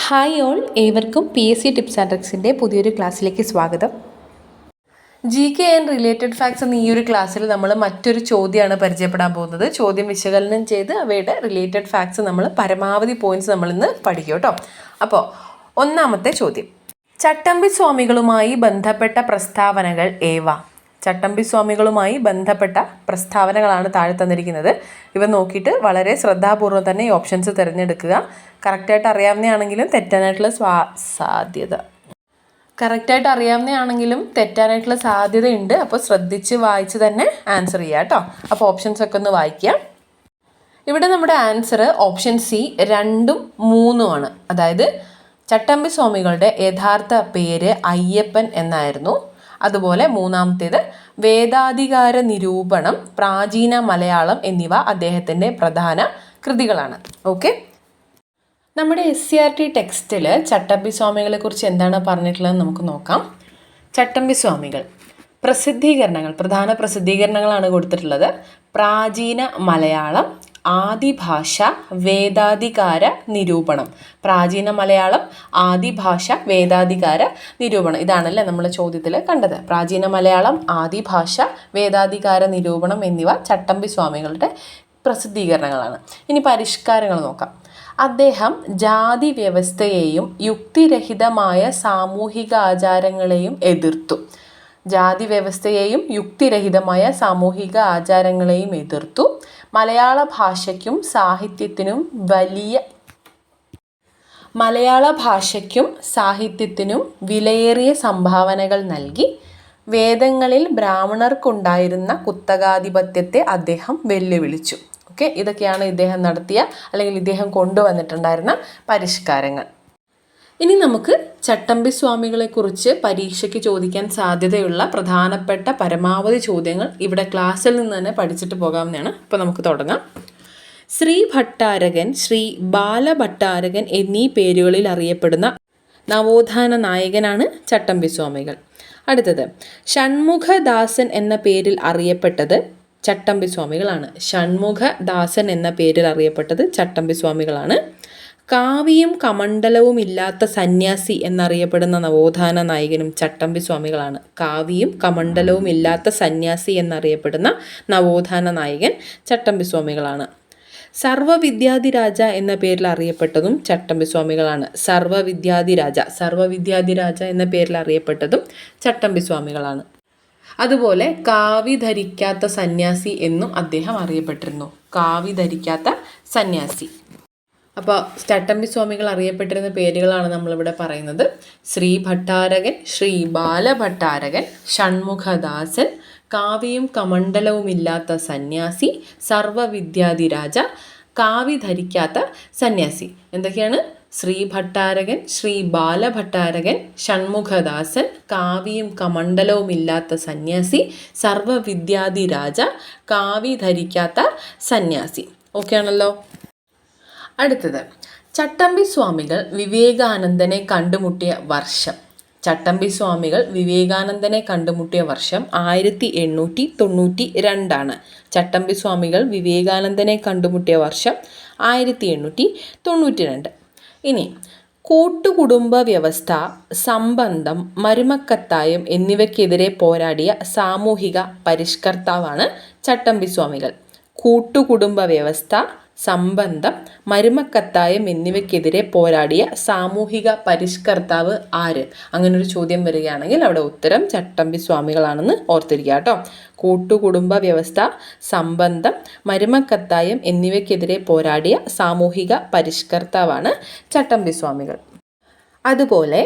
Hi all, ഏവർക്കും PSC tips and ട്രിക്സിൻ്റെ പുതിയൊരു ക്ലാസ്സിലേക്ക് സ്വാഗതം. GK ആൻഡ് റിലേറ്റഡ് ഫാക്ട്സ് എന്ന ഈ ഒരു ക്ലാസ്സിൽ നമ്മൾ മറ്റൊരു ചോദ്യമാണ് പരിചയപ്പെടാൻ പോകുന്നത്. ചോദ്യം വിശകലനം ചെയ്ത് അവയുടെ റിലേറ്റഡ് ഫാക്ട്സ് നമ്മൾ പരമാവധി പോയിന്റ്സ് നമ്മളിന്ന് പഠിക്കും കേട്ടോ. അപ്പോൾ ഒന്നാമത്തെ ചോദ്യം, ചട്ടമ്പി സ്വാമികളുമായി ബന്ധപ്പെട്ട പ്രസ്താവനകൾ ഏവ? ചട്ടമ്പി സ്വാമികളുമായി ബന്ധപ്പെട്ട പ്രസ്താവനകളാണ് താഴെ തന്നിരിക്കുന്നത്. ഇവ നോക്കിയിട്ട് വളരെ ശ്രദ്ധാപൂർവ്വം തന്നെ ഈ ഓപ്ഷൻസ് തിരഞ്ഞെടുക്കുക. കറക്റ്റായിട്ട് അറിയാവുന്നതാണെങ്കിലും തെറ്റാനായിട്ടുള്ള സാധ്യതയുണ്ട്. അപ്പോൾ ശ്രദ്ധിച്ച് വായിച്ച് തന്നെ ആൻസർ ചെയ്യുക കേട്ടോ. അപ്പോൾ ഓപ്ഷൻസ് ഒക്കെ ഒന്ന് വായിക്കാം. ഇവിടെ നമ്മുടെ ആൻസർ ഓപ്ഷൻ സി 2ഉം 3ഉം ആണ്. അതായത് ചട്ടമ്പി സ്വാമികളുടെ യഥാർത്ഥ പേര് അയ്യപ്പൻ എന്നായിരുന്നു. അതുപോലെ മൂന്നാമത്തേത് വേദാധികാര നിരൂപണം, പ്രാചീന മലയാളം എന്നിവ അദ്ദേഹത്തിൻ്റെ പ്രധാന കൃതികളാണ്. ഓക്കെ, നമ്മുടെ SCERT ടെക്സ്റ്റിൽ ചട്ടമ്പി സ്വാമികളെ കുറിച്ച് എന്താണ് പറഞ്ഞിട്ടുള്ളത് നമുക്ക് നോക്കാം. ചട്ടമ്പി സ്വാമികൾ പ്രധാന പ്രസിദ്ധീകരണങ്ങളാണ് കൊടുത്തിട്ടുള്ളത്. പ്രാചീന മലയാളം, ആദിഭാഷ, വേദാധികാര നിരൂപണം. പ്രാചീന മലയാളം, ആദിഭാഷ, വേദാധികാര നിരൂപണം. ഇതാണല്ലേ നമ്മൾ ചോദ്യത്തിൽ കണ്ടത്. പ്രാചീന മലയാളം, ആദിഭാഷ, വേദാധികാര നിരൂപണം എന്നിവ ചട്ടമ്പി സ്വാമികളുടെ പ്രസിദ്ധീകരണങ്ങളാണ്. ഇനി പരിഷ്കാരങ്ങൾ നോക്കാം. അദ്ദേഹം ജാതി വ്യവസ്ഥയെയും യുക്തിരഹിതമായ സാമൂഹിക ആചാരങ്ങളെയും എതിർത്തു. ജാതി വ്യവസ്ഥയെയും യുക്തിരഹിതമായ സാമൂഹിക ആചാരങ്ങളെയും എതിർത്തു. മലയാള ഭാഷയ്ക്കും സാഹിത്യത്തിനും വിലയേറിയ സംഭാവനകൾ നൽകി. വേദങ്ങളിൽ ബ്രാഹ്മണർക്കുണ്ടായിരുന്ന കുത്തകാധിപത്യത്തെ അദ്ദേഹം വെല്ലുവിളിച്ചു. ഓക്കെ, ഇതൊക്കെയാണ് ഇദ്ദേഹം കൊണ്ടുവന്നിട്ടുണ്ടായിരുന്ന പരിഷ്കാരങ്ങൾ. ഇനി നമുക്ക് ചട്ടമ്പി സ്വാമികളെക്കുറിച്ച് പരീക്ഷയ്ക്ക് ചോദിക്കാൻ സാധ്യതയുള്ള പ്രധാനപ്പെട്ട പരമാവധി ചോദ്യങ്ങൾ ഇവിടെ ക്ലാസ്സിൽ നിന്ന് തന്നെ പഠിച്ചിട്ട് പോകാവുന്നതാണ്. അപ്പോൾ നമുക്ക് തുടങ്ങാം. ശ്രീ ഭട്ടാരകൻ, ശ്രീ ബാലഭട്ടാരകൻ എന്നീ പേരുകളിൽ അറിയപ്പെടുന്ന നവോത്ഥാന നായകനാണ് ചട്ടമ്പി സ്വാമികൾ. അടുത്തത്, ഷൺമുഖദാസൻ എന്ന പേരിൽ അറിയപ്പെട്ടത് ചട്ടമ്പി സ്വാമികളാണ്. ഷൺമുഖദാസൻ എന്ന പേരിൽ അറിയപ്പെട്ടത് ചട്ടമ്പി സ്വാമികളാണ്. കാവിയും കമണ്ഡലവും ഇല്ലാത്ത സന്യാസി എന്നറിയപ്പെടുന്ന നവോത്ഥാന നായകനും ചട്ടമ്പി സ്വാമികളാണ്. കാവിയും കമണ്ഡലവും ഇല്ലാത്ത സന്യാസി എന്നറിയപ്പെടുന്ന നവോത്ഥാന നായകൻ ചട്ടമ്പി സ്വാമികളാണ്. സർവവിദ്യാധിരാജ എന്ന പേരിൽ അറിയപ്പെട്ടതും ചട്ടമ്പി സ്വാമികളാണ്. സർവവിദ്യാധിരാജ എന്ന പേരിൽ അറിയപ്പെട്ടതും ചട്ടമ്പി സ്വാമികളാണ്. അതുപോലെ കാവി ധരിക്കാത്ത സന്യാസി എന്നും അദ്ദേഹം അറിയപ്പെട്ടിരുന്നു. കാവി ധരിക്കാത്ത സന്യാസി. അപ്പോൾ ചട്ടമ്പി സ്വാമികൾ അറിയപ്പെട്ടിരുന്ന പേരുകളാണ് നമ്മളിവിടെ പറയുന്നത്. ശ്രീ ഭട്ടാരകൻ, ശ്രീ ബാലഭട്ടാരകൻ, ഷൺമുഖദാസൻ, കാവിയും കമണ്ഡലവും ഇല്ലാത്ത സന്യാസി, സർവവിദ്യാധിരാജ, കാവി ധരിക്കാത്ത സന്യാസി. എന്തൊക്കെയാണ്? ശ്രീ ഭട്ടാരകൻ, ശ്രീ ബാലഭട്ടാരകൻ, ഷൺമുഖദാസൻ, കാവിയും കമണ്ഡലവും ഇല്ലാത്ത സന്യാസി, സർവവിദ്യാധിരാജ, കാവി ധരിക്കാത്ത സന്യാസി. ഓക്കെ ആണല്ലോ. അടുത്തത്, ചട്ടമ്പി സ്വാമികൾ വിവേകാനന്ദനെ കണ്ടുമുട്ടിയ വർഷം. ചട്ടമ്പി സ്വാമികൾ വിവേകാനന്ദനെ കണ്ടുമുട്ടിയ വർഷം 1892 ചട്ടമ്പി സ്വാമികൾ വിവേകാനന്ദനെ കണ്ടുമുട്ടിയ വർഷം 1892. ഇനി കൂട്ടുകുടുംബ വ്യവസ്ഥ, സംബന്ധം, മരുമക്കത്തായം എന്നിവയ്ക്കെതിരെ പോരാടിയ സാമൂഹിക പരിഷ്കർത്താവാണ് ചട്ടമ്പി സ്വാമികൾ. കൂട്ടുകുടുംബ വ്യവസ്ഥ, സംബന്ധം, മരുമക്കത്തായം എന്നിവയ്ക്കെതിരെ പോരാടിയ സാമൂഹിക പരിഷ്കർത്താവ് ആര്? അങ്ങനൊരു ചോദ്യം വരികയാണെങ്കിൽ അവിടെ ഉത്തരം ചട്ടമ്പി സ്വാമികളാണെന്ന് ഓർത്തിരിക്കുക കേട്ടോ. കൂട്ടുകുടുംബ വ്യവസ്ഥ, സംബന്ധം, മരുമക്കത്തായം എന്നിവയ്ക്കെതിരെ പോരാടിയ സാമൂഹിക പരിഷ്കർത്താവാണ് ചട്ടമ്പി സ്വാമികൾ. അതുപോലെ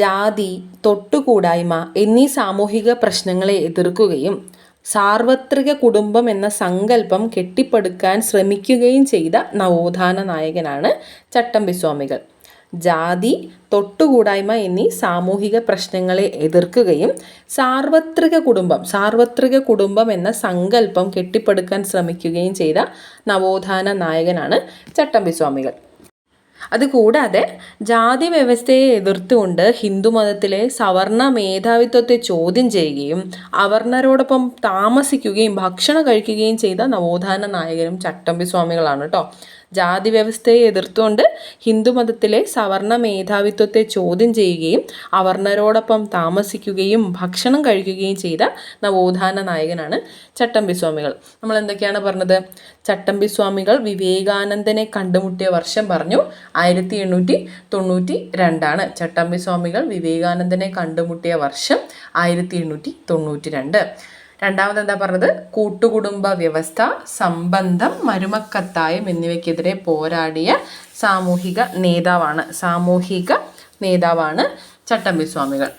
ജാതി, തൊട്ടുകൂടായ്മ എന്നീ സാമൂഹിക പ്രശ്നങ്ങളെ എതിർക്കുകയും സാർവത്രിക കുടുംബം എന്ന സങ്കല്പം കെട്ടിപ്പടുക്കാൻ ശ്രമിക്കുകയും ചെയ്ത നവോത്ഥാന നായകനാണ് ചട്ടമ്പി സ്വാമികൾ. ജാതി, തൊട്ടുകൂടായ്മ എന്നീ സാമൂഹിക പ്രശ്നങ്ങളെ എതിർക്കുകയും സാർവത്രിക കുടുംബം എന്ന സങ്കല്പം കെട്ടിപ്പടുക്കാൻ ശ്രമിക്കുകയും ചെയ്ത നവോത്ഥാന നായകനാണ് ചട്ടമ്പി സ്വാമികൾ. അതുകൂടാതെ ജാതി വ്യവസ്ഥയെ എതിർത്തുകൊണ്ട് ഹിന്ദുമതത്തിലെ സവർണ മേധാവിത്വത്തെ ചോദ്യം ചെയ്യുകയും അവർണരോടൊപ്പം താമസിക്കുകയും ഭക്ഷണം കഴിക്കുകയും ചെയ്ത നവോത്ഥാന നായകനും ചട്ടമ്പി സ്വാമികളാണ് കേട്ടോ. ജാതി വ്യവസ്ഥയെ എതിർത്തുകൊണ്ട് ഹിന്ദുമതത്തിലെ സവർണ മേധാവിത്വത്തെ ചോദ്യം ചെയ്യുകയും അവർണരോടൊപ്പം താമസിക്കുകയും ഭക്ഷണം കഴിക്കുകയും ചെയ്ത നവോത്ഥാന നായകനാണ് ചട്ടമ്പിസ്വാമികൾ. നമ്മൾ എന്തൊക്കെയാണ് പറഞ്ഞത്? ചട്ടമ്പിസ്വാമികൾ വിവേകാനന്ദനെ കണ്ടുമുട്ടിയ വർഷം പറഞ്ഞു 1892. ചട്ടമ്പിസ്വാമികൾ വിവേകാനന്ദനെ കണ്ടുമുട്ടിയ വർഷം 1892. രണ്ടാമത് എന്താ പറഞ്ഞത്? കൂട്ടുകുടുംബ വ്യവസ്ഥ, സംബന്ധം, മരുമക്കത്തായം എന്നിവയ്ക്കെതിരെ പോരാടിയ സാമൂഹിക നേതാവാണ് ചട്ടമ്പിസ്വാമികൾ.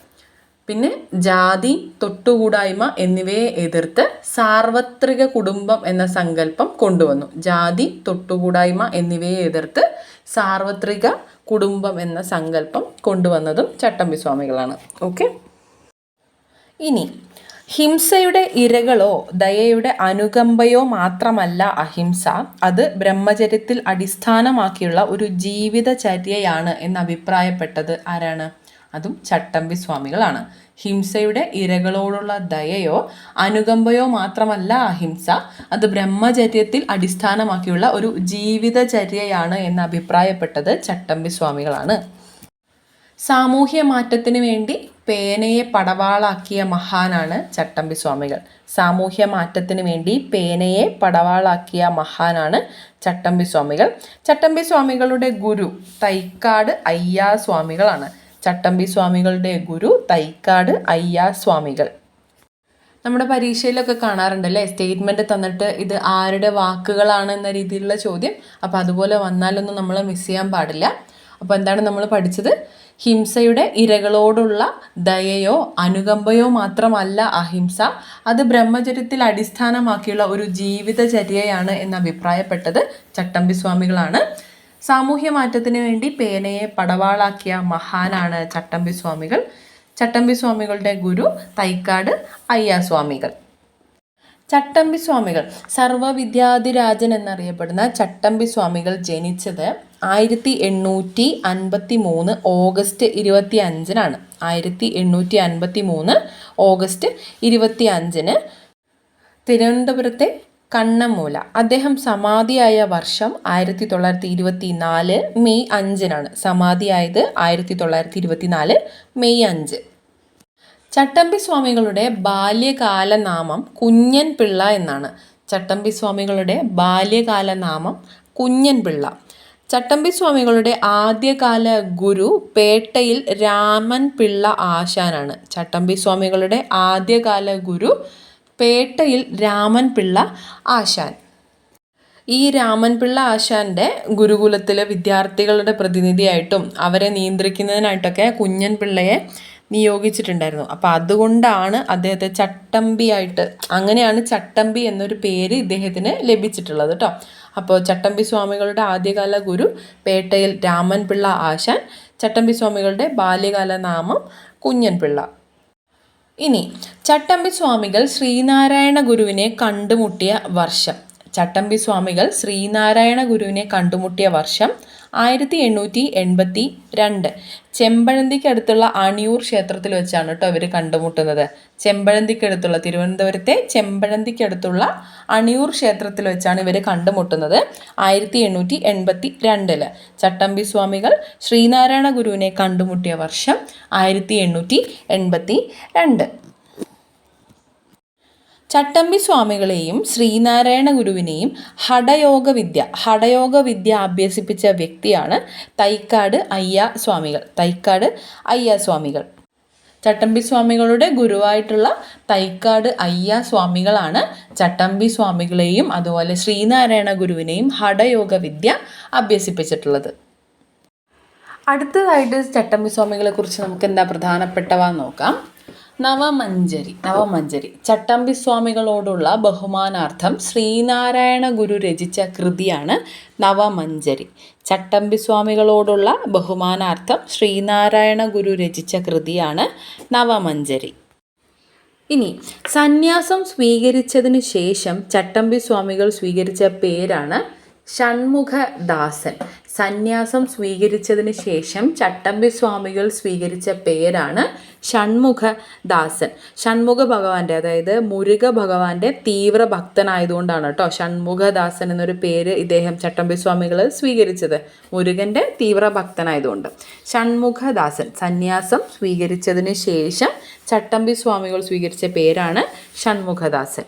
പിന്നെ ജാതി, തൊട്ടുകൂടായ്മ എന്നിവയെ എതിർത്ത് സാർവത്രിക കുടുംബം എന്ന സങ്കല്പം കൊണ്ടുവന്നു. ജാതി, തൊട്ടുകൂടായ്മ എന്നിവയെ എതിർത്ത് സാർവത്രിക കുടുംബം എന്ന സങ്കല്പം കൊണ്ടുവന്നതും ചട്ടമ്പിസ്വാമികളാണ്. ഓക്കെ. ഇനി ഹിംസയുടെ ഇരകളോ ദയയുടെ അനുകമ്പയോ മാത്രമല്ല അഹിംസ, അത് ബ്രഹ്മചര്യത്തിൽ അടിസ്ഥാനമാക്കിയുള്ള ഒരു ജീവിതചര്യയാണ് എന്ന് അഭിപ്രായപ്പെട്ടത് ആരാണ്? അതും ചട്ടമ്പിസ്വാമികളാണ്. ഹിംസയുടെ ഇരകളോടുള്ള ദയയോ അനുകമ്പയോ മാത്രമല്ല അഹിംസ, അത് ബ്രഹ്മചര്യത്തിൽ അടിസ്ഥാനമാക്കിയുള്ള ഒരു ജീവിതചര്യയാണ് എന്ന് അഭിപ്രായപ്പെട്ടത് ചട്ടമ്പിസ്വാമികളാണ്. സാമൂഹ്യ മാറ്റത്തിന് വേണ്ടി പേനയെ പടവാളാക്കിയ മഹാനാണ് ചട്ടമ്പിസ്വാമികൾ. സാമൂഹ്യ മാറ്റത്തിന് വേണ്ടി പേനയെ പടവാളാക്കിയ മഹാനാണ് ചട്ടമ്പിസ്വാമികൾ. ചട്ടമ്പിസ്വാമികളുടെ ഗുരു തൈക്കാട് അയ്യാസ്വാമികളാണ്. ചട്ടമ്പിസ്വാമികളുടെ ഗുരു തൈക്കാട് അയ്യാസ്വാമികൾ. നമ്മുടെ പരീക്ഷയിലൊക്കെ കാണാറുണ്ടല്ലേ, സ്റ്റേറ്റ്മെൻറ്റ് തന്നിട്ട് ഇത് ആരുടെ വാക്കുകളാണ് എന്ന രീതിയിലുള്ള ചോദ്യം. അപ്പോൾ അതുപോലെ വന്നാലൊന്നും നമ്മൾ മിസ് ചെയ്യാൻ പാടില്ല. അപ്പോൾ എന്താണ് നമ്മൾ പഠിച്ചത്? ഹിംസയുടെ ഇരകളോടുള്ള ദയയോ അനുകമ്പയോ മാത്രമല്ല അഹിംസ, അത് ബ്രഹ്മചര്യത്തിൽ അടിസ്ഥാനമാക്കിയുള്ള ഒരു ജീവിതചര്യയാണ് എന്ന് അഭിപ്രായപ്പെട്ടത് ചട്ടമ്പിസ്വാമികളാണ്. സാമൂഹ്യ മാറ്റത്തിന് വേണ്ടി പേനയെ പടവാളാക്കിയ മഹാനാണ് ചട്ടമ്പിസ്വാമികൾ. ചട്ടമ്പിസ്വാമികളുടെ ഗുരു തൈക്കാട് അയ്യാസ്വാമികൾ. ചട്ടമ്പിസ്വാമികൾ സർവവിദ്യാധിരാജൻ എന്നറിയപ്പെടുന്ന ചട്ടമ്പിസ്വാമികൾ ജനിച്ചത് 1853 ഓഗസ്റ്റ് 25-നാണ്. 1853 ഓഗസ്റ്റ് 25-ന് തിരുവനന്തപുരത്തെ കണ്ണമ്മൂല. അദ്ദേഹം സമാധിയായ വർഷം 1924 മെയ് 5-നാണ്. സമാധിയായത് 1924 മെയ് 5. ചട്ടമ്പിസ്വാമികളുടെ ബാല്യകാലനാമം കുഞ്ഞൻ പിള്ള എന്നാണ്. ചട്ടമ്പിസ്വാമികളുടെ ബാല്യകാലനാമം കുഞ്ഞൻ പിള്ള. ചട്ടമ്പിസ്വാമികളുടെ ആദ്യകാല ഗുരു പേട്ടയിൽ രാമൻ പിള്ള ആശാനാണ്. ചട്ടമ്പിസ്വാമികളുടെ ആദ്യകാല ഗുരു പേട്ടയിൽ രാമൻ പിള്ള ആശാൻ. ഈ രാമൻപിള്ള ആശാൻ്റെ ഗുരുകുലത്തിലെ വിദ്യാർത്ഥികളുടെ പ്രതിനിധിയായിട്ടും അവരെ നിയന്ത്രിക്കുന്നതിനായിട്ടൊക്കെ കുഞ്ഞൻ പിള്ളയെ നിയോഗിച്ചിട്ടുണ്ടായിരുന്നു. അപ്പോൾ അതുകൊണ്ടാണ് അദ്ദേഹത്തെ ചട്ടമ്പിയായിട്ട്, അങ്ങനെയാണ് ചട്ടമ്പി എന്നൊരു പേര് ഇദ്ദേഹത്തിന് ലഭിച്ചിട്ടുള്ളത് കേട്ടോ. അപ്പോൾ ചട്ടമ്പി സ്വാമികളുടെ ആദ്യകാല ഗുരു പേട്ടയിൽ രാമൻപിള്ള ആശാൻ. ചട്ടമ്പി സ്വാമികളുടെ ബാല്യകാല നാമം കുഞ്ഞൻ പിള്ള. ഇനി ചട്ടമ്പി സ്വാമികൾ ശ്രീനാരായണ ഗുരുവിനെ കണ്ടുമുട്ടിയ വർഷം. ചട്ടമ്പി സ്വാമികൾ ശ്രീനാരായണ ഗുരുവിനെ കണ്ടുമുട്ടിയ വർഷം 1882. ചെമ്പഴന്തിക്കടുത്തുള്ള അണിയൂർ ക്ഷേത്രത്തിൽ വെച്ചാണ് കേട്ടോ ഇവർ കണ്ടുമുട്ടുന്നത്. ചെമ്പഴന്തിക്കടുത്തുള്ള, തിരുവനന്തപുരത്തെ ചെമ്പഴന്തിക്കടുത്തുള്ള അണിയൂർ ക്ഷേത്രത്തിൽ വെച്ചാണ് ഇവർ കണ്ടുമുട്ടുന്നത് 1882. ചട്ടമ്പി സ്വാമികൾ ശ്രീനാരായണ ഗുരുവിനെ കണ്ടുമുട്ടിയ വർഷം 1882. ചട്ടമ്പി സ്വാമികളെയും ശ്രീനാരായണ ഗുരുവിനെയും ഹഠയോഗ വിദ്യ അഭ്യസിപ്പിച്ച വ്യക്തിയാണ് തൈക്കാട് അയ്യാസ്വാമികൾ. തൈക്കാട് അയ്യാസ്വാമികൾ. ചട്ടമ്പി സ്വാമികളുടെ ഗുരുവായിട്ടുള്ള തൈക്കാട് അയ്യാസ്വാമികളാണ് ചട്ടമ്പി സ്വാമികളെയും അതുപോലെ ശ്രീനാരായണ ഗുരുവിനെയും ഹഠയോഗ വിദ്യ അഭ്യസിപ്പിച്ചിട്ടുള്ളത്. അടുത്തതായിട്ട് ചട്ടമ്പി സ്വാമികളെ കുറിച്ച് നമുക്ക് എന്താ പ്രധാനപ്പെട്ടവ നോക്കാം. നവമഞ്ചരി ചട്ടമ്പി സ്വാമികളോടുള്ള ബഹുമാനാർത്ഥം ശ്രീനാരായണ ഗുരു രചിച്ച കൃതിയാണ് നവമഞ്ചരി. ചട്ടമ്പി സ്വാമികളോടുള്ള ബഹുമാനാർത്ഥം ശ്രീനാരായണ ഗുരു രചിച്ച കൃതിയാണ് നവമഞ്ചരി. ഇനി സന്യാസം സ്വീകരിച്ചതിന് ശേഷം ചട്ടമ്പി സ്വാമികൾ സ്വീകരിച്ച പേരാണ് ഷൺമുഖദാസൻ. സന്യാസം സ്വീകരിച്ചതിന് ശേഷം ചട്ടമ്പി സ്വാമികൾ സ്വീകരിച്ച പേരാണ് ഷൺമുഖദാസൻ. ഷൺമുഖ ഭഗവാന്റെ, അതായത് മുരുക ഭഗവാന്റെ തീവ്ര ഭക്തനായതുകൊണ്ടാണ് കേട്ടോ ഷൺമുഖദാസൻ എന്നൊരു പേര് ഇദ്ദേഹം ചട്ടമ്പി സ്വാമികൾ സ്വീകരിച്ചത്. മുരുകൻ്റെ തീവ്ര ഭക്തനായതുകൊണ്ട് ഷൺമുഖദാസൻ. സന്യാസം സ്വീകരിച്ചതിന് ശേഷം ചട്ടമ്പി സ്വാമികൾ സ്വീകരിച്ച പേരാണ് ഷൺമുഖദാസൻ.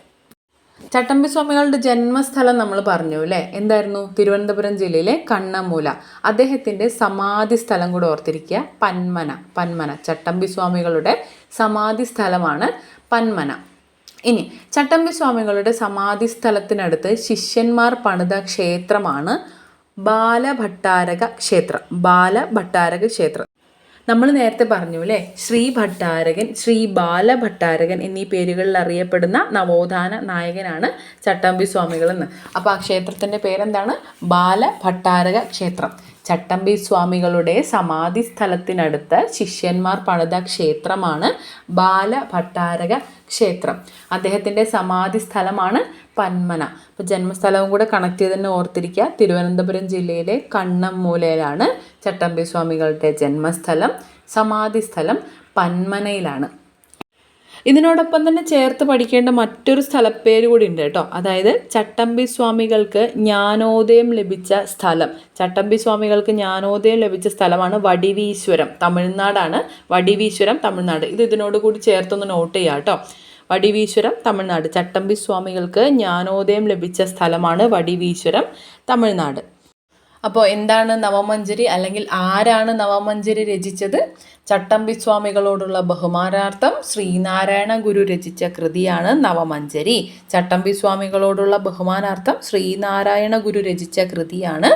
ചട്ടമ്പി സ്വാമികളുടെ ജന്മസ്ഥലം നമ്മൾ പറഞ്ഞു അല്ലേ, എന്തായിരുന്നു? തിരുവനന്തപുരം ജില്ലയിലെ കണ്ണമൂല. അദ്ദേഹത്തിൻ്റെ സമാധി സ്ഥലം കൂടെ ഓർത്തിരിക്കുക, പന്മന. ചട്ടമ്പി സ്വാമികളുടെ സമാധി സ്ഥലമാണ് പന്മന. ഇനി ചട്ടമ്പി സ്വാമികളുടെ സമാധി സ്ഥലത്തിനടുത്ത് ശിഷ്യന്മാർ പണിത ക്ഷേത്രമാണ് ബാലഭട്ടാരക ക്ഷേത്രം. നമ്മൾ നേരത്തെ പറഞ്ഞു അല്ലേ, ശ്രീ ഭട്ടാരകൻ, ശ്രീ ബാലഭട്ടാരകൻ എന്നീ പേരുകളിൽ അറിയപ്പെടുന്ന നവോത്ഥാന നായകനാണ് ചട്ടമ്പി സ്വാമികൾ എന്ന്. അപ്പോൾ ആ ക്ഷേത്രത്തിൻ്റെ പേരെന്താണ്? ബാലഭട്ടാരക ക്ഷേത്രം. ചട്ടമ്പി സ്വാമികളുടെ സമാധി സ്ഥലത്തിനടുത്ത് ശിഷ്യന്മാർ പണിത ക്ഷേത്രമാണ് ബാലഭട്ടാരക ക്ഷേത്രം. അദ്ദേഹത്തിൻ്റെ സമാധി സ്ഥലമാണ് പന്മന. അപ്പോൾ ജന്മസ്ഥലവും കൂടെ കണക്ട് ചെയ്ത് തന്നെ ഓർത്തിരിക്കുക. തിരുവനന്തപുരം ജില്ലയിലെ കണ്ണമ്മൂലയിലാണ് ചട്ടമ്പി സ്വാമികളുടെ ജന്മസ്ഥലം. സമാധി സ്ഥലം പന്മനയിലാണ്. ഇതിനോടൊപ്പം തന്നെ ചേർത്ത് പഠിക്കേണ്ട മറ്റൊരു സ്ഥലപ്പേര് കൂടി ഉണ്ട് കേട്ടോ. അതായത് ചട്ടമ്പി സ്വാമികൾക്ക് ജ്ഞാനോദയം ലഭിച്ച സ്ഥലം. ചട്ടമ്പി സ്വാമികൾക്ക് ജ്ഞാനോദയം ലഭിച്ച സ്ഥലമാണ് വടിവീശ്വരം, തമിഴ്നാടാണ്. വടിവീശ്വരം, തമിഴ്നാട്. ഇതിനോട് കൂടി ചേർത്തൊന്ന് നോട്ട് ചെയ്യാം കേട്ടോ. വടിവീശ്വരം, തമിഴ്നാട്. ചട്ടമ്പി സ്വാമികൾക്ക് ജ്ഞാനോദയം ലഭിച്ച സ്ഥലമാണ് വടിവീശ്വരം, തമിഴ്നാട്. അപ്പോൾ എന്താണ് നവമഞ്ജരി, അല്ലെങ്കിൽ ആരാണ് നവമഞ്ജരി രചിച്ചത്? ചട്ടമ്പി സ്വാമികളോടുള്ള ബഹുമാനാർത്ഥം ശ്രീനാരായണ ഗുരു രചിച്ച കൃതിയാണ് നവമഞ്ജരി. ചട്ടമ്പി സ്വാമികളോടുള്ള ബഹുമാനാർത്ഥം ശ്രീനാരായണ ഗുരു രചിച്ച കൃതിയാണ്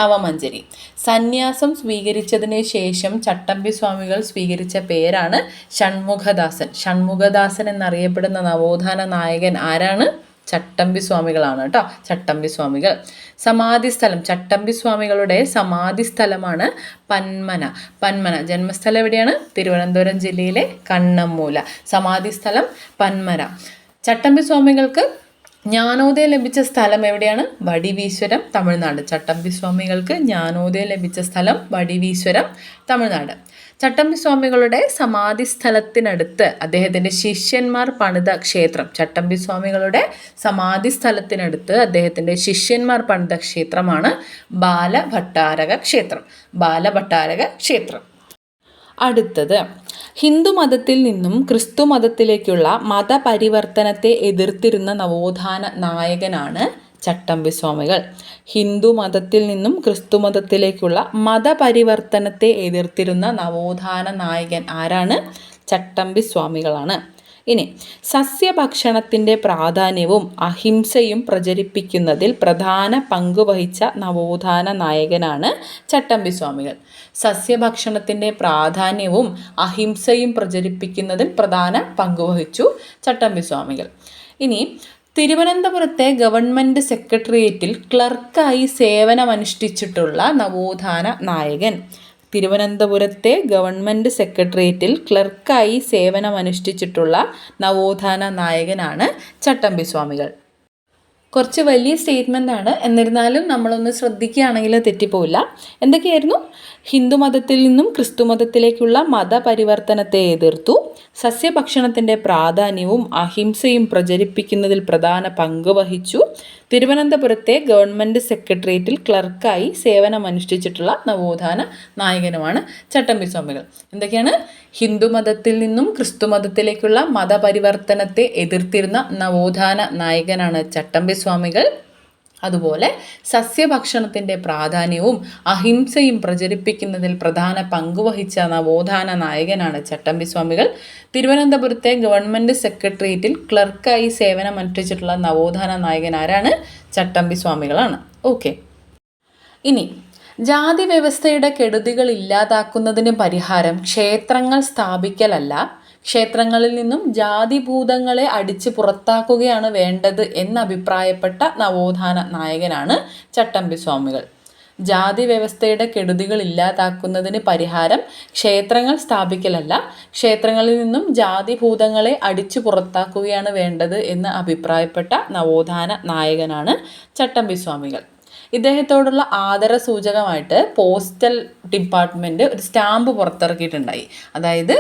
നവമഞ്ജരി. സന്യാസം സ്വീകരിച്ചതിന് ശേഷം ചട്ടമ്പി സ്വാമികൾ സ്വീകരിച്ച പേരാണ് ഷൺമുഖദാസൻ. ഷൺമുഖദാസൻ എന്നറിയപ്പെടുന്ന നവോത്ഥാന നായകൻ ആരാണ്? ചട്ടമ്പി സ്വാമികളാണ് കേട്ടോ. ചട്ടമ്പി സ്വാമികൾ. സമാധി സ്ഥലം, ചട്ടമ്പി സ്വാമികളുടെ സമാധി സ്ഥലമാണ് പന്മന. ജന്മസ്ഥലം എവിടെയാണ്? തിരുവനന്തപുരം ജില്ലയിലെ കണ്ണമ്മൂല. സമാധി സ്ഥലം പന്മന. ചട്ടമ്പി സ്വാമികൾക്ക് ജ്ഞാനോദയം ലഭിച്ച സ്ഥലം എവിടെയാണ്? വടിവീശ്വരം, തമിഴ്നാട്. ചട്ടമ്പി സ്വാമികൾക്ക് ജ്ഞാനോദയം ലഭിച്ച സ്ഥലം വടിവീശ്വരം, തമിഴ്നാട്. ചട്ടമ്പി സ്വാമികളുടെ സമാധി സ്ഥലത്തിനടുത്ത് അദ്ദേഹത്തിൻ്റെ ശിഷ്യന്മാർ പണിത ക്ഷേത്രം. ചട്ടമ്പി സ്വാമികളുടെ സമാധി സ്ഥലത്തിനടുത്ത് അദ്ദേഹത്തിൻ്റെ ശിഷ്യന്മാർ പണിത ക്ഷേത്രമാണ് ബാലഭട്ടാരക ക്ഷേത്രം. അടുത്തത്, ഹിന്ദു മതത്തിൽ നിന്നും ക്രിസ്തു മതത്തിലേക്കുള്ള മതപരിവർത്തനത്തെ എതിർത്തിരുന്ന നവോത്ഥാന നായകനാണ് ചട്ടമ്പി സ്വാമികൾ. ഹിന്ദു മതത്തിൽ നിന്നും ക്രിസ്തു മതത്തിലേക്കുള്ള മതപരിവർത്തനത്തെ എതിർത്തിരുന്ന നവോത്ഥാന നായകൻ ആരാണ്? ചട്ടമ്പി സ്വാമികളാണ്. ഇനി സസ്യഭക്ഷണത്തിൻ്റെ പ്രാധാന്യവും അഹിംസയും പ്രചരിപ്പിക്കുന്നതിൽ പ്രധാന പങ്കുവഹിച്ച നവോത്ഥാന നായകനാണ് ചട്ടമ്പി സ്വാമികൾ. സസ്യഭക്ഷണത്തിൻ്റെ പ്രാധാന്യവും അഹിംസയും പ്രചരിപ്പിക്കുന്നതിൽ പ്രധാന പങ്കുവഹിച്ചു ചട്ടമ്പി സ്വാമികൾ. ഇനി തിരുവനന്തപുരത്തെ ഗവൺമെൻറ് സെക്രട്ടേറിയറ്റിൽ ക്ലർക്കായി സേവനമനുഷ്ഠിച്ചിട്ടുള്ള നവോത്ഥാന നായകൻ. തിരുവനന്തപുരത്തെ ഗവൺമെൻറ് സെക്രട്ടേറിയറ്റിൽ ക്ലർക്കായി സേവനമനുഷ്ഠിച്ചിട്ടുള്ള നവോത്ഥാന നായകനാണ് ചട്ടമ്പി സ്വാമികൾ. കുറച്ച് വലിയ സ്റ്റേറ്റ്മെൻ്റ് ആണ്, എന്നിരുന്നാലും നമ്മളൊന്ന് ശ്രദ്ധിക്കുകയാണെങ്കിൽ തെറ്റിപ്പോവില്ല. എന്തൊക്കെയായിരുന്നു? ഹിന്ദു മതത്തിൽ നിന്നും ക്രിസ്തു മതത്തിലേക്കുള്ള മതപരിവർത്തനത്തെ എതിർത്തു, സസ്യഭക്ഷണത്തിൻ്റെ പ്രാധാന്യവും അഹിംസയും പ്രചരിപ്പിക്കുന്നതിൽ പ്രധാന പങ്ക് വഹിച്ചു, തിരുവനന്തപുരത്തെ ഗവൺമെൻറ് സെക്രട്ടേറിയറ്റിൽ ക്ലർക്കായി സേവനമനുഷ്ഠിച്ചിട്ടുള്ള നവോത്ഥാന നായകനുമാണ് ചട്ടമ്പി സ്വാമികൾ. എന്തൊക്കെയാണ്? ഹിന്ദു മതത്തിൽ നിന്നും ക്രിസ്തു മതത്തിലേക്കുള്ള മതപരിവർത്തനത്തെ എതിർത്തിരുന്ന നവോത്ഥാന നായകനാണ് ചട്ടമ്പി സ്വാമികൾ. അതുപോലെ സസ്യഭക്ഷണത്തിൻ്റെ പ്രാധാന്യവും അഹിംസയും പ്രചരിപ്പിക്കുന്നതിൽ പ്രധാന പങ്കുവഹിച്ച നവോത്ഥാന നായകനാണ് ചട്ടമ്പി സ്വാമികൾ. തിരുവനന്തപുരത്തെ ഗവൺമെൻറ് സെക്രട്ടേറിയറ്റിൽ ക്ലർക്കായി സേവനമനുഷ്ഠിച്ചിട്ടുള്ള നവോത്ഥാന നായകൻ ആരാണ്? ചട്ടമ്പി സ്വാമികളാണ്. ഓക്കെ. ഇനി ജാതി വ്യവസ്ഥയുടെ കെടുതികൾ ഇല്ലാതാക്കുന്നതിന് പരിഹാരം ക്ഷേത്രങ്ങൾ സ്ഥാപിക്കലല്ല, ക്ഷേത്രങ്ങളിൽ നിന്നും ജാതിഭൂതങ്ങളെ അടിച്ച് പുറത്താക്കുകയാണ് വേണ്ടത് എന്നഭിപ്രായപ്പെട്ട നവോത്ഥാന നായകനാണ് ചട്ടമ്പി സ്വാമികൾ. ജാതി വ്യവസ്ഥയുടെ കെടുതികൾ ഇല്ലാതാക്കുന്നതിന് പരിഹാരം ക്ഷേത്രങ്ങൾ സ്ഥാപിക്കലല്ല, ക്ഷേത്രങ്ങളിൽ നിന്നും ജാതിഭൂതങ്ങളെ അടിച്ചു പുറത്താക്കുകയാണ് വേണ്ടത് എന്ന് അഭിപ്രായപ്പെട്ട നവോത്ഥാന നായകനാണ് ചട്ടമ്പി സ്വാമികൾ. ഇദ്ദേഹത്തോടുള്ള ആദരസൂചകമായിട്ട് പോസ്റ്റൽ ഡിപ്പാർട്ട്മെൻറ്റ് ഒരു സ്റ്റാമ്പ് പുറത്തിറക്കിയിട്ടുണ്ടായി. അതായത്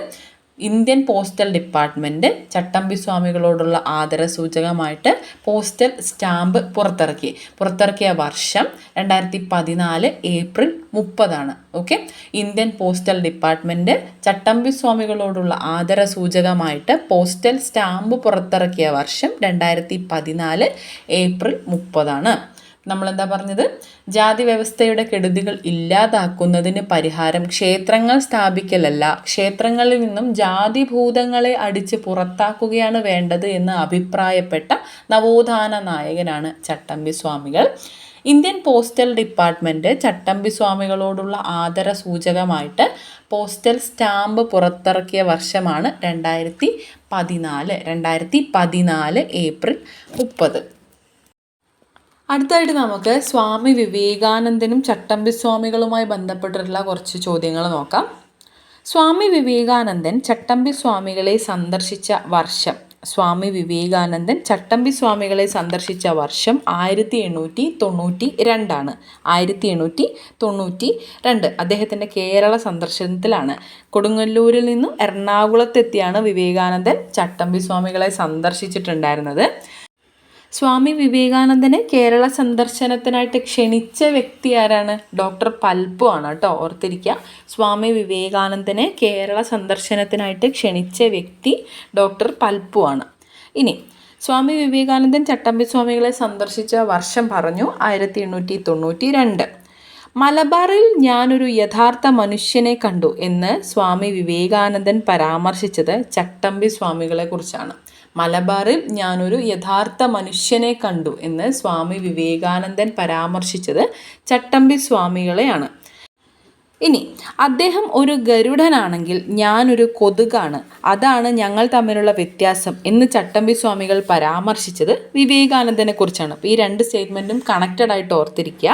ഇന്ത്യൻ പോസ്റ്റൽ ഡിപ്പാർട്ട്മെൻറ്റ് ചട്ടമ്പി സ്വാമികളോടുള്ള ആദരസൂചകമായിട്ട് പോസ്റ്റൽ സ്റ്റാമ്പ് പുറത്തിറക്കിയ വർഷം 2014 April 30. Okay, Indian postal department Chattampi സ്വാമികളോടുള്ള ആദരസൂചകമായിട്ട് പോസ്റ്റൽ സ്റ്റാമ്പ് പുറത്തിറക്കിയ വർഷം 2014 ഏപ്രിൽ 30. നമ്മളെന്താ പറഞ്ഞത്? ജാതി വ്യവസ്ഥയുടെ കെടുതികൾ ഇല്ലാതാക്കുന്നതിന് പരിഹാരം ക്ഷേത്രങ്ങൾ സ്ഥാപിക്കലല്ല, ക്ഷേത്രങ്ങളിൽ നിന്നും ജാതിഭൂതങ്ങളെ അടിച്ച് പുറത്താക്കുകയാണ് വേണ്ടത് എന്ന് അഭിപ്രായപ്പെട്ട നവോത്ഥാന നായകനാണ് ചട്ടമ്പി സ്വാമികൾ. ഇന്ത്യൻ പോസ്റ്റൽ ഡിപ്പാർട്ട്മെൻറ്റ് ചട്ടമ്പി സ്വാമികളോടുള്ള ആദരസൂചകമായിട്ട് പോസ്റ്റൽ സ്റ്റാമ്പ് പുറത്തിറക്കിയ വർഷമാണ് 2014 ഏപ്രിൽ 30. അടുത്തായിട്ട് നമുക്ക് സ്വാമി വിവേകാനന്ദനും ചട്ടമ്പി സ്വാമികളുമായി ബന്ധപ്പെട്ടിട്ടുള്ള കുറച്ച് ചോദ്യങ്ങൾ നോക്കാം. സ്വാമി വിവേകാനന്ദൻ ചട്ടമ്പി സ്വാമികളെ സന്ദർശിച്ച വർഷം. സ്വാമി വിവേകാനന്ദൻ ചട്ടമ്പി സ്വാമികളെ സന്ദർശിച്ച വർഷം 1892. 1892 അദ്ദേഹത്തിൻ്റെ കേരള സന്ദർശനത്തിലാണ്. കൊടുങ്ങല്ലൂരിൽ നിന്നും എറണാകുളത്തെത്തിയാണ് വിവേകാനന്ദൻ ചട്ടമ്പി സ്വാമികളെ സന്ദർശിച്ചിട്ടുണ്ടായിരുന്നത്. സ്വാമി വിവേകാനന്ദനെ കേരള സന്ദർശനത്തിനായിട്ട് ക്ഷണിച്ച വ്യക്തി ആരാണ്? ഡോക്ടർ പൽപ്പു ആണ് കേട്ടോ, ഓർത്തിരിക്കുക. സ്വാമി വിവേകാനന്ദനെ കേരള സന്ദർശനത്തിനായിട്ട് ക്ഷണിച്ച വ്യക്തി ഡോക്ടർ പൽപ്പു ആണ്. ഇനി സ്വാമി വിവേകാനന്ദൻ ചട്ടമ്പി സ്വാമികളെ സന്ദർശിച്ച വർഷം പറഞ്ഞു 1892. മലബാറിൽ ഞാനൊരു യഥാർത്ഥ മനുഷ്യനെ കണ്ടു എന്ന് സ്വാമി വിവേകാനന്ദൻ പരാമർശിച്ചത് ചട്ടമ്പി സ്വാമികളെ കുറിച്ചാണ്. മലബാറിൽ ഞാനൊരു യഥാർത്ഥ മനുഷ്യനെ കണ്ടു എന്ന് സ്വാമി വിവേകാനന്ദൻ പരാമർശിച്ചത് ചട്ടമ്പി സ്വാമികളെയാണ്. ഇനി അദ്ദേഹം ഒരു ഗരുഡനാണെങ്കിൽ ഞാനൊരു കൊതുകാണ്, അതാണ് ഞങ്ങൾ തമ്മിലുള്ള വ്യത്യാസം എന്ന് ചട്ടമ്പി സ്വാമികൾ പരാമർശിച്ചത് വിവേകാനന്ദനെ കുറിച്ചാണ്. അപ്പോൾ ഈ രണ്ട് സ്റ്റേറ്റ്മെൻറ്റും കണക്റ്റഡ് ആയിട്ട് ഓർത്തിരിക്കുക.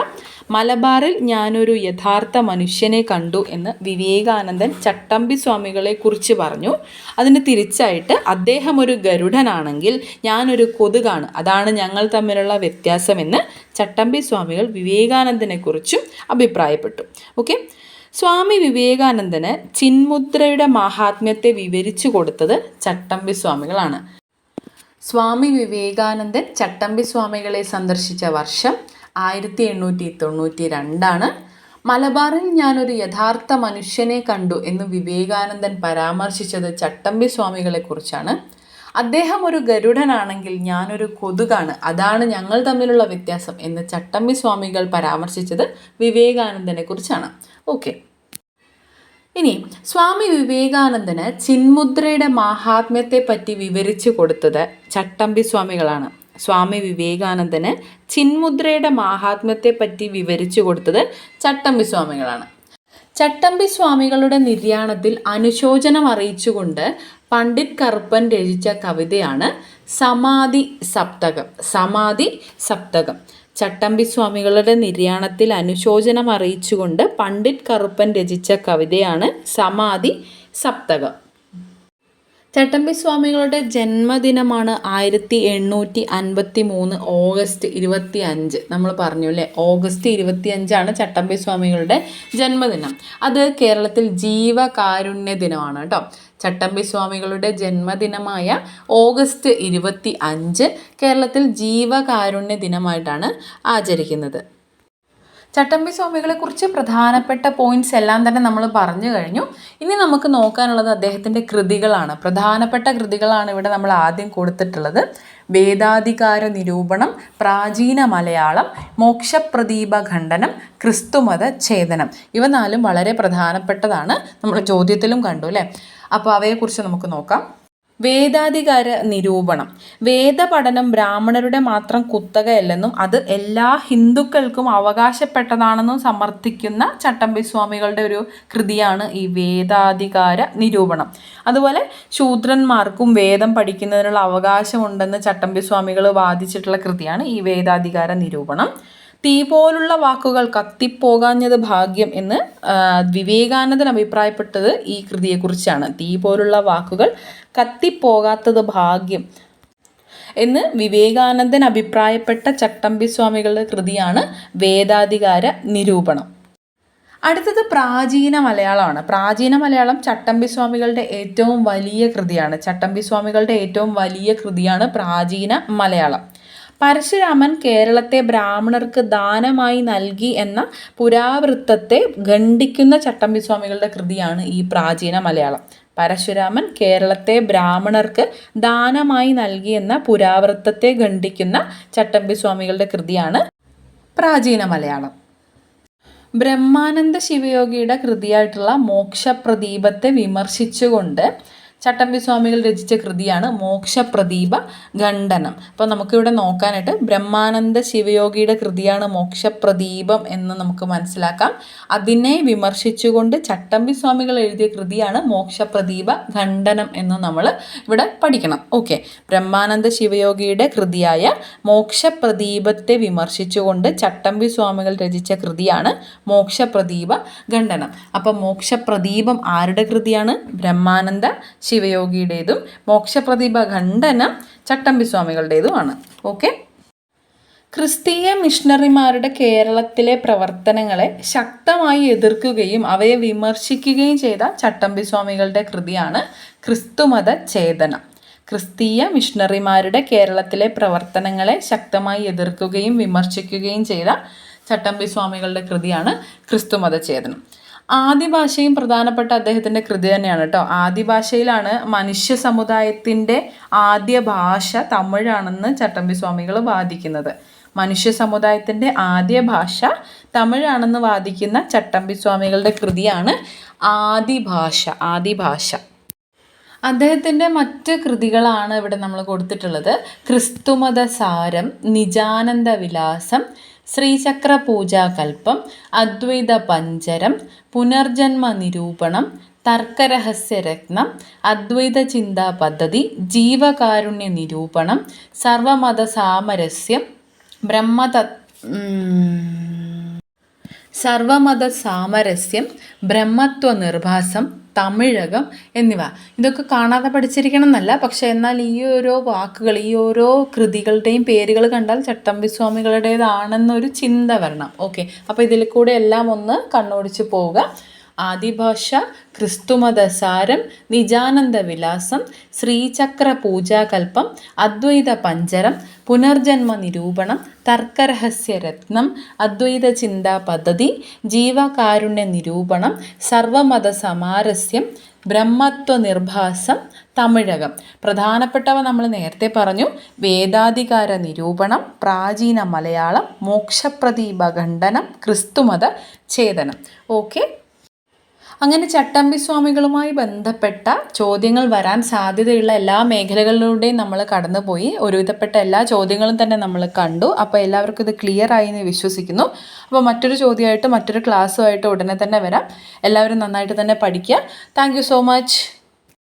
മലബാറിൽ ഞാനൊരു യഥാർത്ഥ മനുഷ്യനെ കണ്ടു എന്ന് വിവേകാനന്ദൻ ചട്ടമ്പി സ്വാമികളെ കുറിച്ച് പറഞ്ഞു. അതിന് തിരിച്ചായിട്ട് അദ്ദേഹം ഒരു ഗരുഡനാണെങ്കിൽ ഞാനൊരു കൊതുകാണ്, അതാണ് ഞങ്ങൾ തമ്മിലുള്ള വ്യത്യാസമെന്ന് ചട്ടമ്പി സ്വാമികൾ വിവേകാനന്ദനെ കുറിച്ചും അഭിപ്രായപ്പെട്ടു. ഓക്കെ, സ്വാമി വിവേകാനന്ദന് ചിന്മുദ്രയുടെ മാഹാത്മ്യത്തെ വിവരിച്ചു കൊടുത്തത് ചട്ടമ്പി സ്വാമികളാണ്. സ്വാമി വിവേകാനന്ദൻ ചട്ടമ്പി സ്വാമികളെ സന്ദർശിച്ച വർഷം 1892. മലബാറിൽ ഞാനൊരു യഥാർത്ഥ മനുഷ്യനെ കണ്ടു എന്ന് വിവേകാനന്ദൻ പരാമർശിച്ചത് ചട്ടമ്പി സ്വാമികളെ കുറിച്ചാണ്. അദ്ദേഹം ഒരു ഗരുഡനാണെങ്കിൽ ഞാനൊരു കൊതുകാണ്, അതാണ് ഞങ്ങൾ തമ്മിലുള്ള വ്യത്യാസം എന്ന് ചട്ടമ്പി സ്വാമികൾ പരാമർശിച്ചത് വിവേകാനന്ദനെ കുറിച്ചാണ്. ഓക്കെ, ഇനി സ്വാമി വിവേകാനന്ദന് ചിന്മുദ്രയുടെ മാഹാത്മ്യത്തെ പറ്റി വിവരിച്ചു കൊടുത്തത് ചട്ടമ്പി സ്വാമികളാണ്. സ്വാമി വിവേകാനന്ദന് ചിന്മുദ്രയുടെ മാഹാത്മ്യത്തെ പറ്റി വിവരിച്ചു കൊടുത്തത് ചട്ടമ്പി സ്വാമികളാണ്. ചട്ടമ്പി സ്വാമികളുടെ നിര്യാണത്തിൽ അനുശോചനം അറിയിച്ചുകൊണ്ട് പണ്ഡിറ്റ് കറുപ്പൻ രചിച്ച കവിതയാണ് സമാധി സപ്തകം. ചട്ടമ്പി സ്വാമികളുടെ നിര്യാണത്തിൽ അനുശോചനം അറിയിച്ചുകൊണ്ട് പണ്ഡിറ്റ് കറുപ്പൻ രചിച്ച കവിതയാണ് സമാധി സപ്തകം. ചട്ടമ്പി സ്വാമികളുടെ ജന്മദിനമാണ് 1853 ഓഗസ്റ്റ് 25. നമ്മൾ പറഞ്ഞു അല്ലേ, ഓഗസ്റ്റ് 25 ചട്ടമ്പി സ്വാമികളുടെ ജന്മദിനം. അത് കേരളത്തിൽ ജീവകാരുണ്യ ദിനമാണ് കേട്ടോ. ചട്ടമ്പി സ്വാമികളുടെ ജന്മദിനമായ ഓഗസ്റ്റ് 25 കേരളത്തിൽ ജീവകാരുണ്യ ദിനമായിട്ടാണ് ആചരിക്കുന്നത്. ചട്ടമ്പി സ്വാമികളെ കുറിച്ച് പ്രധാനപ്പെട്ട പോയിന്റ്സ് എല്ലാം തന്നെ നമ്മൾ പറഞ്ഞു കഴിഞ്ഞു. ഇനി നമുക്ക് നോക്കാനുള്ളത് അദ്ദേഹത്തിൻ്റെ കൃതികളാണ്. പ്രധാനപ്പെട്ട കൃതികളാണ് ഇവിടെ നമ്മൾ ആദ്യം കൊടുത്തിട്ടുള്ളത്. വേദാധികാര നിരൂപണം, പ്രാചീന മലയാളം, മോക്ഷപ്രദീപ ഖണ്ഡനം, ക്രിസ്തുമത ഛേദനം. ഇവ നാലും വളരെ പ്രധാനപ്പെട്ടതാണ്, നമ്മൾ ചോദ്യത്തിലും കണ്ടു അല്ലേ. അപ്പോൾ അവയെക്കുറിച്ച് നമുക്ക് നോക്കാം. വേദാധികാര നിരൂപണം. വേദപഠനം ബ്രാഹ്മണരുടെ മാത്രം കുത്തകയല്ലെന്നും അത് എല്ലാ ഹിന്ദുക്കൾക്കും അവകാശപ്പെട്ടതാണെന്നും സമർത്ഥിക്കുന്ന ചട്ടമ്പി സ്വാമികളുടെ ഒരു കൃതിയാണ് ഈ വേദാധികാര നിരൂപണം. അതുപോലെ ശൂദ്രന്മാർക്കും വേദം പഠിക്കുന്നതിനുള്ള അവകാശമുണ്ടെന്ന് ചട്ടമ്പി സ്വാമികൾ വാദിച്ചിട്ടുള്ള കൃതിയാണ് ഈ വേദാധികാര നിരൂപണം. തീ പോലുള്ള വാക്കുകൾ കത്തിപ്പോകാഞ്ഞത് ഭാഗ്യം എന്ന് വിവേകാനന്ദൻ അഭിപ്രായപ്പെട്ടത് ഈ കൃതിയെക്കുറിച്ചാണ്. തീ പോലുള്ള വാക്കുകൾ കത്തിപ്പോകാത്തത് ഭാഗ്യം എന്ന് വിവേകാനന്ദൻ അഭിപ്രായപ്പെട്ട ചട്ടമ്പി സ്വാമികളുടെ കൃതിയാണ് വേദാധികാര നിരൂപണം. അടുത്തത് പ്രാചീന മലയാളമാണ്. പ്രാചീന മലയാളം ചട്ടമ്പി സ്വാമികളുടെ ഏറ്റവും വലിയ കൃതിയാണ്. ചട്ടമ്പി സ്വാമികളുടെ ഏറ്റവും വലിയ കൃതിയാണ് പ്രാചീന മലയാളം. പരശുരാമൻ കേരളത്തെ ബ്രാഹ്മണർക്ക് ദാനമായി നൽകി എന്ന പുരാവൃത്തത്തെ ഖണ്ഡിക്കുന്ന ചട്ടമ്പി സ്വാമികളുടെ കൃതിയാണ് ഈ പ്രാചീന മലയാളം. പരശുരാമൻ കേരളത്തെ ബ്രാഹ്മണർക്ക് ദാനമായി നൽകി എന്ന പുരാവൃത്തത്തെ ഖണ്ഡിക്കുന്ന ചട്ടമ്പി സ്വാമികളുടെ കൃതിയാണ് പ്രാചീന മലയാളം. ബ്രഹ്മാനന്ദ ശിവയോഗിയുടെ കൃതിയായിട്ടുള്ള മോക്ഷപ്രദീപത്തെ വിമർശിച്ചുകൊണ്ട് ചട്ടമ്പി സ്വാമികൾ രചിച്ച കൃതിയാണ് മോക്ഷപ്രദീപ ഖണ്ഡനം. അപ്പോൾ നമുക്കിവിടെ നോക്കാനായിട്ട് ബ്രഹ്മാനന്ദ ശിവയോഗിയുടെ കൃതിയാണ് മോക്ഷപ്രദീപം എന്ന് നമുക്ക് മനസ്സിലാക്കാം. അതിനെ വിമർശിച്ചുകൊണ്ട് ചട്ടമ്പി സ്വാമികൾ എഴുതിയ കൃതിയാണ് മോക്ഷപ്രദീപ ഖണ്ഡനം എന്ന് നമ്മൾ ഇവിടെ പഠിക്കണം. ഓക്കെ, ബ്രഹ്മാനന്ദ ശിവയോഗിയുടെ കൃതിയായ മോക്ഷപ്രദീപത്തെ വിമർശിച്ചുകൊണ്ട് ചട്ടമ്പി സ്വാമികൾ രചിച്ച കൃതിയാണ് മോക്ഷപ്രദീപ ഖണ്ഡനം. അപ്പം മോക്ഷപ്രദീപം ആരുടെ കൃതിയാണ്? ബ്രഹ്മാനന്ദ ശിവയോഗിയുടേതും മോക്ഷപ്രദീപ ഖണ്ഡനം ചട്ടമ്പി സ്വാമികളുടേതുമാണ്. ഓക്കെ, ക്രിസ്തീയ മിഷണറിമാരുടെ കേരളത്തിലെ പ്രവർത്തനങ്ങളെ ശക്തമായി എതിർക്കുകയും അവയെ വിമർശിക്കുകയും ചെയ്ത ചട്ടമ്പി സ്വാമികളുടെ കൃതിയാണ് ക്രിസ്തുമത ചേതനം. ക്രിസ്തീയ മിഷണറിമാരുടെ കേരളത്തിലെ പ്രവർത്തനങ്ങളെ ശക്തമായി എതിർക്കുകയും വിമർശിക്കുകയും ചെയ്ത ചട്ടമ്പി സ്വാമികളുടെ കൃതിയാണ് ക്രിസ്തുമത ചേതനം. ആദിഭാഷയും പ്രധാനപ്പെട്ട അദ്ദേഹത്തിൻ്റെ കൃതി തന്നെയാണ് കേട്ടോ. ആദിഭാഷയിലാണ് മനുഷ്യ സമുദായത്തിൻ്റെ ആദ്യ ഭാഷ തമിഴാണെന്ന് ചട്ടമ്പി സ്വാമികൾ വാദിക്കുന്നത്. മനുഷ്യ സമുദായത്തിൻ്റെ ആദ്യ ഭാഷ തമിഴാണെന്ന് വാദിക്കുന്ന ചട്ടമ്പി സ്വാമികളുടെ കൃതിയാണ് ആദിഭാഷ. അദ്ദേഹത്തിൻ്റെ മറ്റ് കൃതികളാണ് ഇവിടെ നമ്മൾ കൊടുത്തിട്ടുള്ളത്. ക്രിസ്തുമത സാരം, നിജാനന്ദ വിലാസം, ശ്രീചക്ര പൂജാകൽപ്പം, അദ്വൈത പഞ്ചരം, പുനർജന്മ നിരൂപണം, തർക്കരഹസ്യരത്നം, അദ്വൈത ചിന്താ പദ്ധതി, ജീവകാരുണ്യ നിരൂപണം, സർവമത സാമരസ്യം, ബ്രഹ്മത്വ നിർഭാസം, തമിഴകം എന്നിവ. ഇതൊക്കെ കാണാതെ പഠിച്ചിരിക്കണം എന്നല്ല, പക്ഷെ എന്നാൽ ഈ ഓരോ വാക്കുകൾ, ഈ ഓരോ കൃതികളുടെയും പേരുകൾ കണ്ടാൽ ചട്ടമ്പി സ്വാമികളുടേതാണെന്നൊരു ചിന്ത വരണം. ഓക്കെ, അപ്പോൾ ഇതിൽ കൂടെ എല്ലാം ഒന്ന് കണ്ണോടിച്ച് പോവുക. ആദിഭാഷ, ക്രിസ്തുമത സാരം, നിജാനന്ദ വിലാസം, ശ്രീചക്ര പൂജാകൽപ്പം, അദ്വൈത പഞ്ചരം, പുനർജന്മ നിരൂപണം, തർക്കരഹസ്യരത്നം, അദ്വൈത ചിന്താ പദ്ധതി, ജീവകാരുണ്യ നിരൂപണം, സർവമത സമാരസ്യം, ബ്രഹ്മത്വ നിർഭാസം, തമിഴകം. പ്രധാനപ്പെട്ടവ നമ്മൾ നേരത്തെ പറഞ്ഞു. വേദാധികാര നിരൂപണം, പ്രാചീന മലയാളം, മോക്ഷപ്രദീപ ഖണ്ഡനം, ക്രിസ്തുമത ചേതനം. ഓക്കെ, അങ്ങനെ ചട്ടമ്പി സ്വാമികളുമായി ബന്ധപ്പെട്ട ചോദ്യങ്ങൾ വരാൻ സാധ്യതയുള്ള എല്ലാ മേഖലകളിലൂടെയും നമ്മൾ കടന്നുപോയി. ഒരുവിധപ്പെട്ട എല്ലാ ചോദ്യങ്ങളും തന്നെ നമ്മൾ കണ്ടു. അപ്പോൾ എല്ലാവർക്കും ഇത് ക്ലിയർ ആയി എന്ന് വിശ്വസിക്കുന്നു. അപ്പോൾ മറ്റൊരു ചോദ്യമായിട്ട് മറ്റൊരു ക്ലാസ്സുമായിട്ട് ഉടനെ തന്നെ വരാം. എല്ലാവരും നന്നായിട്ട് തന്നെ പഠിക്കുക. Thank you so much.